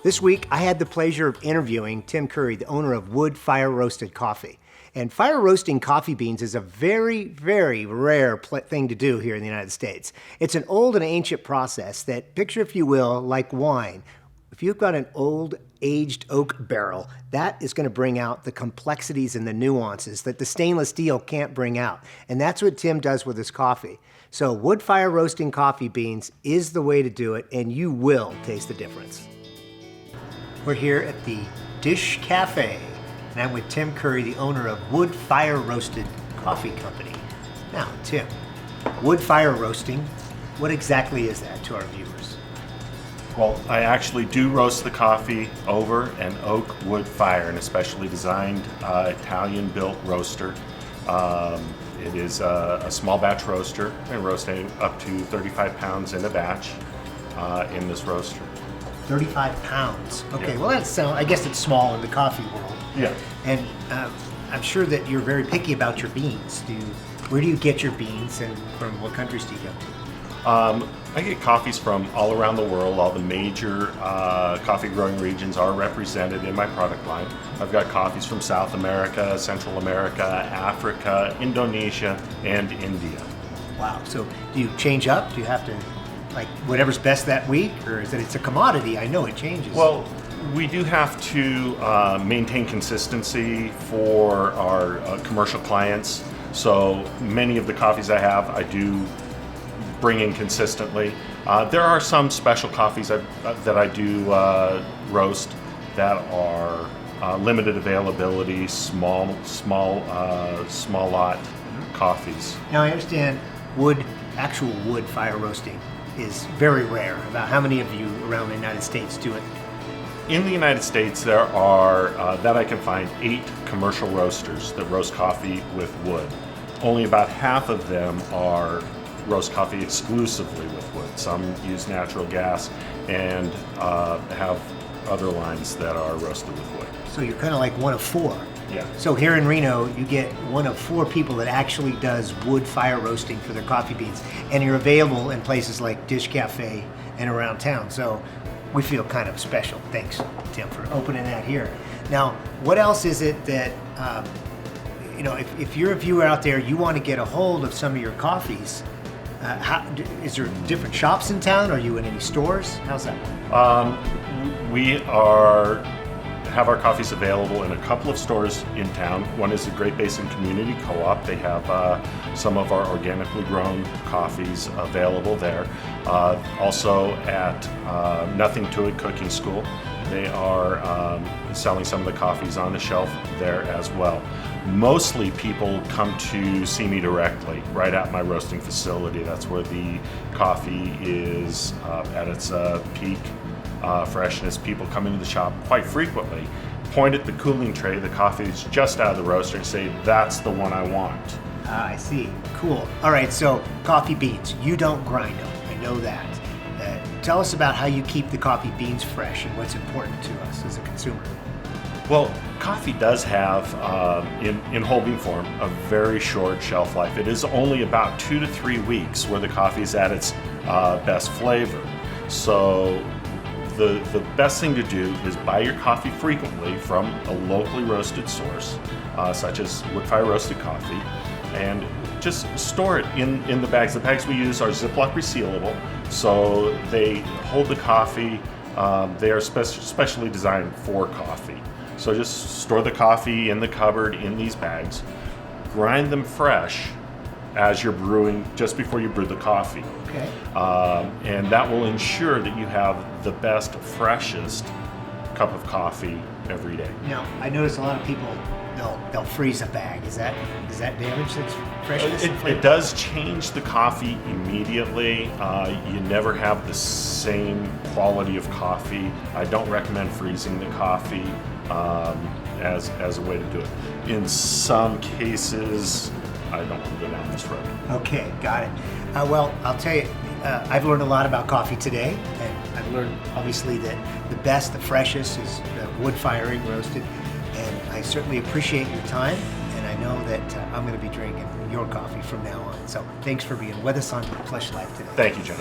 This week, I had the pleasure of interviewing Tim Curry, the owner of Wood Fire Roasted Coffee. And fire roasting coffee beans is a very, very rare thing to do here in the United States. It's an old and ancient process that, picture if you will, like wine. If you've got an old aged oak barrel, that is going to bring out the complexities and the nuances that the stainless steel can't bring out. And that's what Tim does with his coffee. So wood fire roasting coffee beans is the way to do it, and you will taste the difference. We're here at the Dish Cafe, and I'm with Tim Curry, the owner of Wood Fire Roasted Coffee Company. Now, Tim, wood fire roasting, what exactly is that to our viewers? Well, I actually do roast the coffee over an oak wood fire, an especially designed Italian-built roaster. It is a small batch roaster, and roasting up to 35 pounds in a batch in this roaster. 35 pounds. Okay, Yeah. well I guess it's small in the coffee world. Yeah. And I'm sure that you're very picky about your beans. Where do you get your beans, and from what countries do you go to? I get coffees from all around the world. All the major coffee growing regions are represented in my product line. I've got coffees from South America, Central America, Africa, Indonesia, and India. Wow, so do you change up? Do you have to, like, whatever's best that week, or is it, it's a commodity? I know it changes. Well, we do have to maintain consistency for our commercial clients. So many of the coffees I have, I do bring in consistently. There are some special coffees that I do roast that are limited availability, small lot coffees. Now I understand actual wood fire roasting is very rare. About how many of you around the United States do it? In the United States, there are, that I can find, 8 commercial roasters that roast coffee with wood. Only about half of them roast coffee exclusively with wood. Some use natural gas and have other lines that are roasted with wood. So you're kind of like one of 4. Yeah. So here in Reno, you get one of 4 people that actually does wood fire roasting for their coffee beans, and you're available in places like Dish Cafe and around town. So we feel kind of special. Thanks, Tim, for opening that here. Now, what else is it that, if you're a viewer out there, you want to get a hold of some of your coffees, is there different shops in town? Are you in any stores? How's that? We have our coffees available in a couple of stores in town. One is the Great Basin Community Co-op. They have some of our organically grown coffees available there. Also at Nothing to It Cooking School, they are selling some of the coffees on the shelf there as well. Mostly people come to see me directly, right at my roasting facility. That's where the coffee is at its peak freshness. People come into the shop quite frequently, point at the cooling tray, the coffee is just out of the roaster, and say, that's the one I want. I see. Cool. All right, so coffee beans, you don't grind them. I know that. Tell us about how you keep the coffee beans fresh and what's important to us as a consumer. Well, coffee does have, in whole bean form, a very short shelf life. It is only about 2 to 3 weeks where the coffee is at its best flavor. So the best thing to do is buy your coffee frequently from a locally roasted source, such as Wood Fire Roasted Coffee, and just store it in the bags. The bags we use are Ziploc resealable, so they hold the coffee. They are specially designed for coffee. So just store the coffee in the cupboard in these bags, grind them fresh as you're brewing, just before you brew the coffee. Okay. And that will ensure that you have the best, freshest cup of coffee every day. Now, I notice a lot of people, they'll freeze a bag. Is that damage that's freshness? It does change the coffee immediately. You never have the same quality of coffee. I don't recommend freezing the coffee as a way to do it. In some cases, I don't want to go down this road. Okay, got it. Well, I'll tell you, I've learned a lot about coffee today, and I've learned obviously that the best, the freshest is wood firing roasted, and I certainly appreciate your time, and I know that I'm going to be drinking your coffee from now on. So thanks for being with us on Plush Life today. Thank you, John.